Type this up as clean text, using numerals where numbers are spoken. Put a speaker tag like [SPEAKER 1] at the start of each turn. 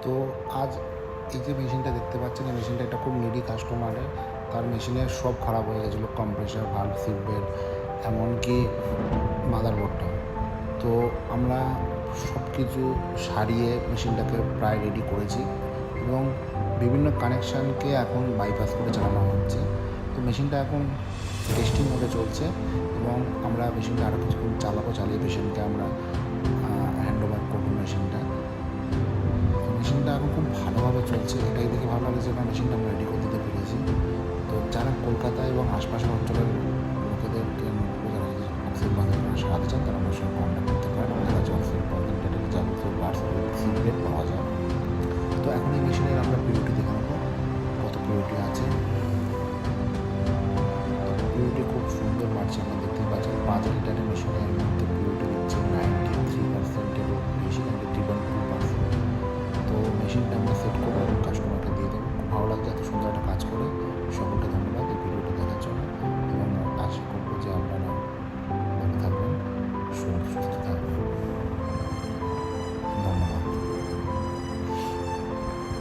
[SPEAKER 1] তো আজ এই যে মেশিনটা দেখতে পাচ্ছেন, এই মেশিনটা একটা খুব নিডি কাস্টমারের। তার মেশিনের সব খারাপ হয়ে গেছিলো, কম্প্রেসার, ভাল্ব, সিট বেল্ট, এমনকি মাদারবোর্ডটাও। তো আমরা সব কিছু সারিয়ে মেশিনটাকে প্রায় রেডি করেছি এবং বিভিন্ন কানেকশানকে এখন বাইপাস করে চালানো হচ্ছে। তো মেশিনটা এখন টেস্টিং মোডে চলছে এবং আমরা মেশিনটা আরও কিছুক্ষণ চালিয়ে পেশেন্টকে আমরা হ্যান্ড ওভার করবো মেশিনটা। মেশিনটা এখন খুব ভালোভাবে চলছে, এটাই দেখে ভালো লাগে যে মেশিনটা আমরা রেডি করে দিতে পেরেছি। তো যারা কলকাতা এবং আশপাশের অঞ্চলের লোকেদেরকে যারা অক্সিজেন বাজার সারাতে চান তারা আমার সঙ্গে কন্ট্যাক্ট করতে পারেন। আমাদের কাছে অক্সিজেন কনসেন্ট্রেটের যাবতীয় পার্টস সিট পাওয়া যায়। তো এখন এই মেশিনের আমরা পিউরিটি দেখে নেবো কত পিউরিটি আছে। তো পিউরিটি খুব সুন্দর বাড়ছে, আমরা দেখতে পাচ্ছি 5 লিটারের মেশিনের মধ্যে পিউরিটি দিচ্ছে 90